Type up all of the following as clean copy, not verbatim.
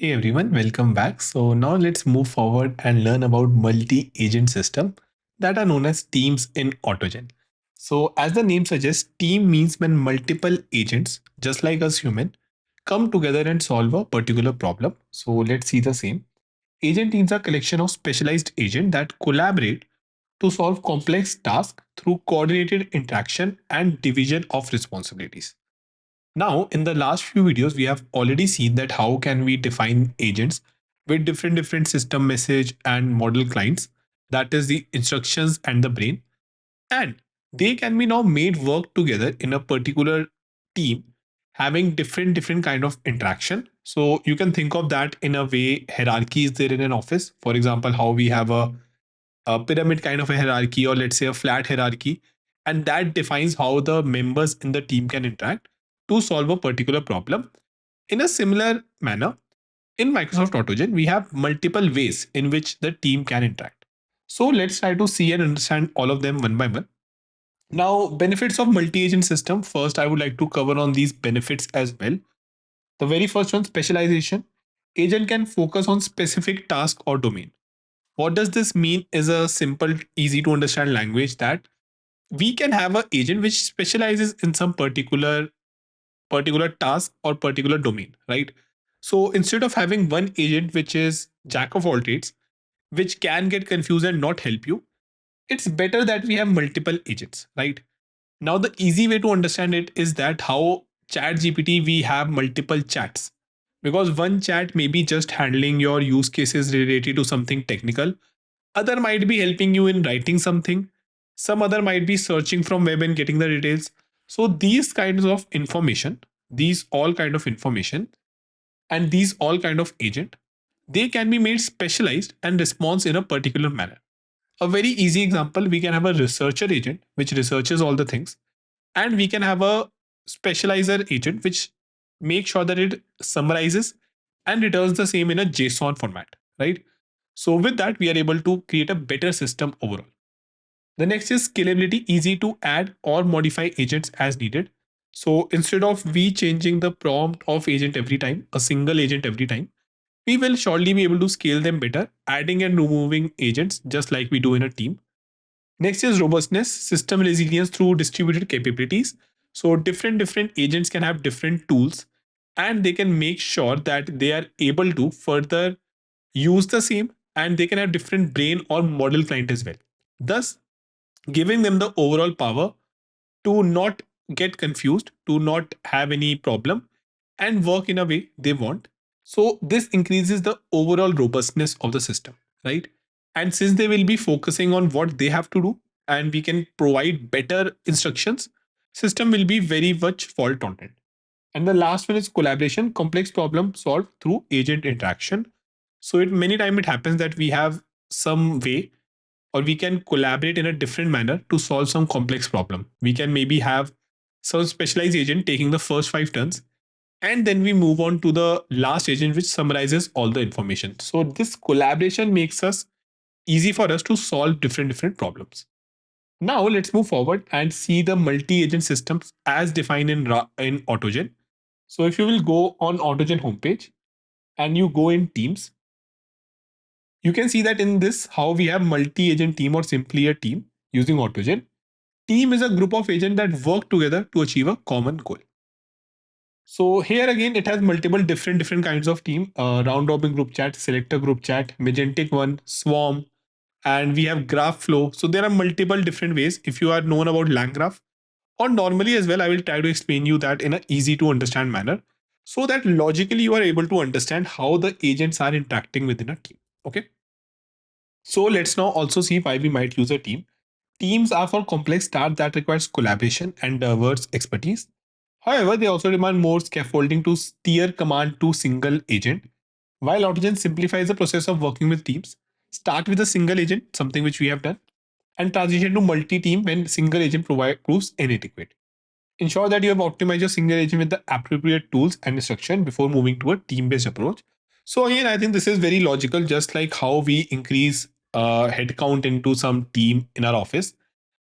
Hey everyone, welcome back. So now let's move forward and learn about multi-agent system that are known as teams in AutoGen. So as the name suggests, team means when multiple agents, just like us human, come together and solve a particular problem. So let's see the same. Agent teams are collection of specialized agents that collaborate to solve complex tasks through coordinated interaction and division of responsibilities. Now, in the last few videos, we have already seen that how can we define agents with different system message and model clients, that is the instructions and the brain, and they can be now made work together in a particular team having different kind of interaction. So you can think of that in a way hierarchy is there in an office. For example, how we have a pyramid kind of a hierarchy, or let's say a flat hierarchy, and that defines how the members in the team can interact to solve a particular problem. In a similar manner, in Microsoft AutoGen, we have multiple ways in which the team can interact. So let's try to see and understand all of them one by one. Now, benefits of multi-agent system. First, I would like to cover on these benefits as well. The very first one, specialization. Agent can focus on specific task or domain. What does this mean is a simple, easy to understand language that we can have an agent which specializes in some particular task or particular domain, right? So instead of having one agent which is jack of all trades, which can get confused and not help you, it's better that we have multiple agents, right? Now the easy way to understand it is that how chat gpt we have multiple chats, because one chat may be just handling your use cases related to something technical, other might be helping you in writing something, some other might be searching from web and getting the details. So these kinds of information, these all kind of information, and these all kind of agent, they can be made specialized and response in a particular manner. A very easy example, we can have a researcher agent which researches all the things, and we can have a specializer agent which makes sure that it summarizes and returns the same in a JSON format, right? So with that, we are able to create a better system overall. The next is scalability, easy to add or modify agents as needed. So instead of we changing the prompt of agent every time, a single agent every time, we will surely be able to scale them better, adding and removing agents just like we do in a team. Next is robustness, system resilience through distributed capabilities. So different agents can have different tools, and they can make sure that they are able to further use the same, and they can have different brain or model client as well. Thus, giving them the overall power to not get confused, to not have any problem, and work in a way they want. So this increases the overall robustness of the system, right? And since they will be focusing on what they have to do, and we can provide better instructions, system will be very much fault tolerant. And the last one is collaboration, complex problem solved through agent interaction. So it many times it happens that we have some way, or we can collaborate in a different manner to solve some complex problem. We can maybe have some specialized agent taking the first five turns, and then we move on to the last agent which summarizes all the information. So this collaboration makes us easy for us to solve different problems. Now let's move forward and see the multi-agent systems as defined in AutoGen. So if you will go on AutoGen homepage and you go in Teams, you can see that in this how we have multi-agent team or simply a team using AutoGen. Team is a group of agents that work together to achieve a common goal. So here again, it has multiple different kinds of team: round robin group chat, selector group chat, magentic one, swarm, and we have graph flow. So there are multiple different ways. If you are known about LangGraph, or normally as well, I will try to explain you that in an easy to understand manner, so that logically you are able to understand how the agents are interacting within a team. Okay. So let's now also see why we might use a team. Teams are for complex tasks that requires collaboration and diverse expertise. However, they also demand more scaffolding to steer command to single agent. While AutoGen simplifies the process of working with teams, start with a single agent, something which we have done, and transition to multi-team when single agent proves inadequate. Ensure that you have optimized your single agent with the appropriate tools and instruction before moving to a team-based approach. So again, I think this is very logical, just like how we increase headcount into some team in our office.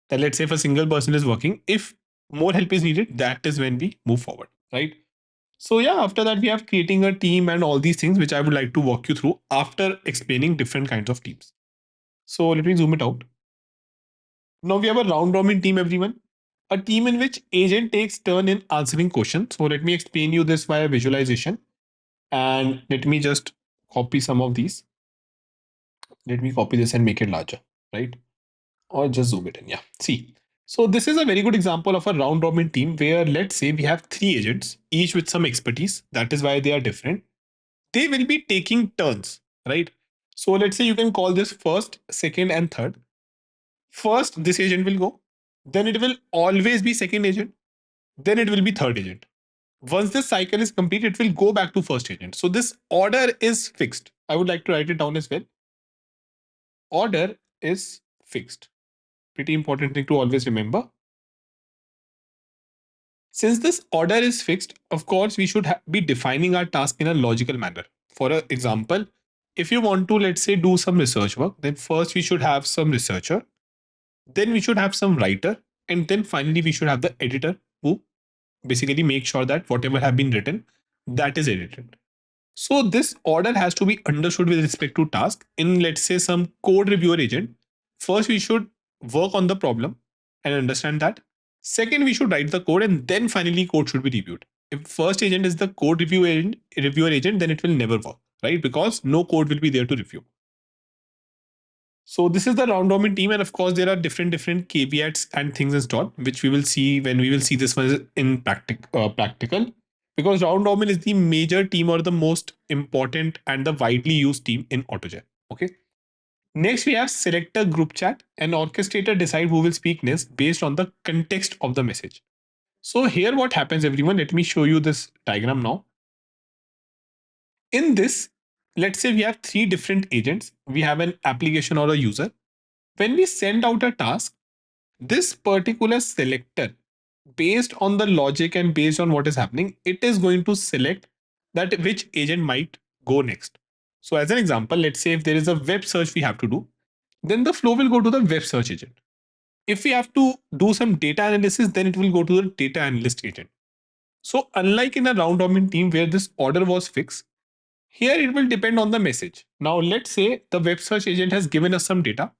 That let's say if a single person is working, if more help is needed, that is when we move forward, right? So yeah, after that we have creating a team and all these things, which I would like to walk you through after explaining different kinds of teams. So let me zoom it out. Now we have a round robin team, everyone. A team in which agent takes turn in answering questions. So let me explain you this via visualization. And let me just copy some of these. Let me copy this and make it larger, right? Or just zoom it in. Yeah. See. So this is a very good example of a round robin team where let's say we have three agents, each with some expertise. That is why they are different. They will be taking turns, right? So let's say you can call this first, second, and third. First, this agent will go. Then it will always be second agent. Then it will be third agent. Once this cycle is complete, it will go back to first agent. So this order is fixed. I would like to write it down as well. Order is fixed. Pretty important thing to always remember. Since this order is fixed, of course, we should be defining our task in a logical manner. For example, if you want to, let's say, do some research work, then first we should have some researcher, then we should have some writer, and then finally we should have the editor who basically makes sure that whatever have been written, that is edited. So this order has to be understood with respect to task. In let's say some code reviewer agent, first we should work on the problem and understand that. Second, we should write the code and then finally code should be reviewed. If first agent is the code reviewer agent, then it will never work, right? Because no code will be there to review. So this is the round robin team, and of course there are different caveats and things installed, which we will see when we will see this one in practical. Because round robin is the major team or the most important and the widely used team in AutoGen. Okay. Next, we have selector group chat. An orchestrator decide who will speak next based on the context of the message. So here, what happens, everyone? Let me show you this diagram now. In this, let's say we have three different agents. We have an application or a user. When we send out a task, this particular selector, based on the logic and based on what is happening, it is going to select that which agent might go next. So as an example, let's say if there is a web search we have to do, then the flow will go to the web search agent. If we have to do some data analysis, then it will go to the data analyst agent. So unlike in a round robin team where this order was fixed, here it will depend on the message. Now let's say the web search agent has given us some data,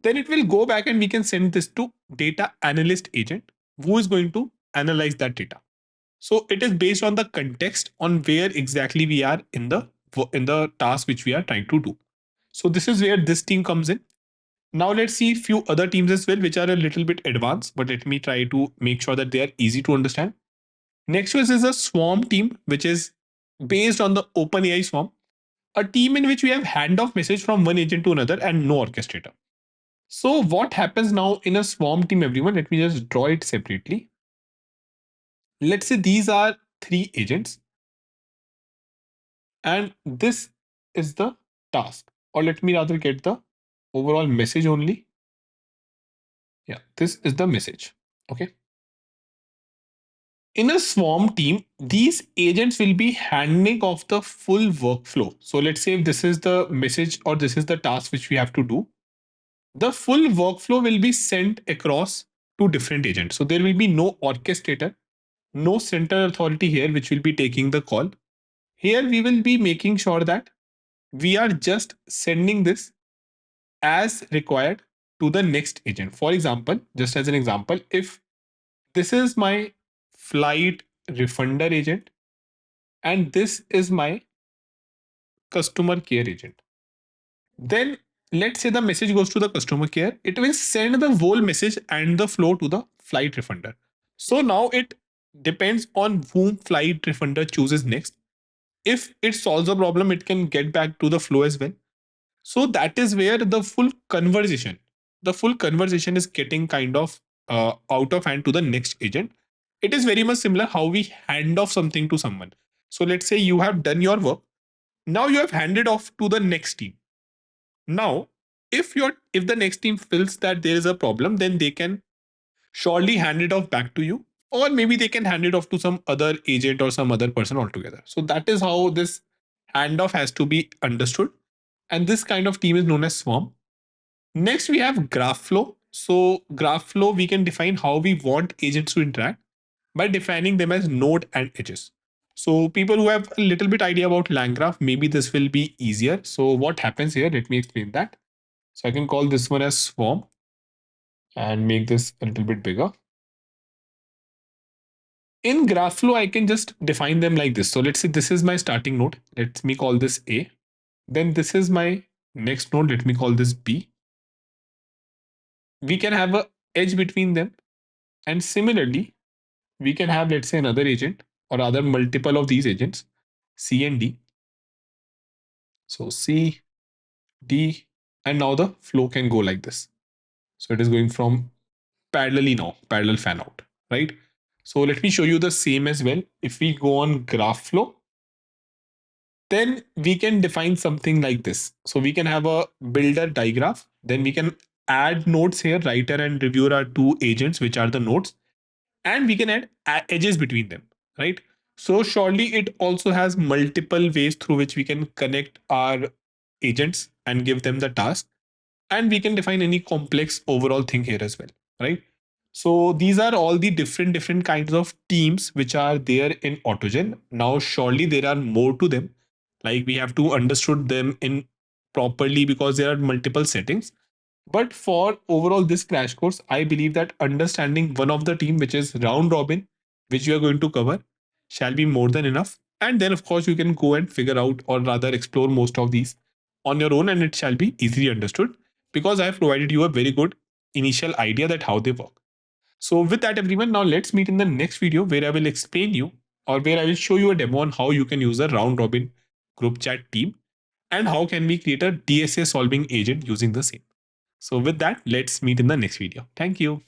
then it will go back and we can send this to data analyst agent who is going to analyze that data. So it is based on the context on where exactly we are in the task which we are trying to do. So this is where this team comes in. Now let's see a few other teams as well, which are a little bit advanced, but let me try to make sure that they are easy to understand. Next one is a swarm team, which is based on the OpenAI swarm, a team in which we have handoff message from one agent to another and no orchestrator. So what happens now in a swarm team, everyone? Let me just draw it separately. Let's say these are three agents and this is the task, or let me rather get the overall message only. Yeah, this is the message. Okay. In a swarm team, these agents will be handing off the full workflow. So let's say if this is the message or this is the task which we have to do, the full workflow will be sent across to different agents. So there will be no orchestrator, no center authority here which will be taking the call. Here we will be making sure that we are just sending this as required to the next agent. For example, just as an example, if this is my flight refunder agent and this is my customer care agent, then let's say the message goes to the customer care, it will send the whole message and the flow to the flight refunder. So now it depends on whom flight refunder chooses next. If it solves a problem, it can get back to the flow as well. So that is where the full conversation is getting kind of out of hand to the next agent. It is very much similar how we hand off something to someone. So let's say you have done your work, now you have handed off to the next team. Now if the next team feels that there is a problem, then they can surely hand it off back to you, or maybe they can hand it off to some other agent or some other person altogether. So that is how this handoff has to be understood, and this kind of team is known as swarm. Next, we have graph flow. So graph flow, we can define how we want agents to interact by defining them as node and edges. So people who have a little bit idea about LangGraph, maybe this will be easier. So what happens here? Let me explain that. So I can call this one as swarm and make this a little bit bigger. In GraphFlow, I can just define them like this. So let's say this is my starting node. Let me call this A. Then this is my next node. Let me call this B. We can have a edge between them. And similarly, we can have, let's say, another agent or other multiple of these agents, C and D. So C, D, and now the flow can go like this. So it is going from parallelly now, parallel fan out, right? So let me show you the same as well. If we go on GraphFlow, then we can define something like this. So we can have a builder digraph. Then we can add nodes here. Writer and reviewer are two agents, which are the nodes. And we can add edges between them, right? So surely it also has multiple ways through which we can connect our agents and give them the task. And we can define any complex overall thing here as well, right? So these are all the different kinds of teams which are there in AutoGen. Now surely there are more to them, like we have to understood them in properly because there are multiple settings. But for overall this crash course, I believe that understanding one of the team, which is round robin, which you are going to cover, shall be more than enough. And then, of course, you can go and figure out or rather explore most of these on your own, and it shall be easily understood because I have provided you a very good initial idea that how they work. So, with that, everyone, now let's meet in the next video where I will explain you or where I will show you a demo on how you can use a round robin group chat team and how can we create a DSA solving agent using the same. So with that, let's meet in the next video. Thank you.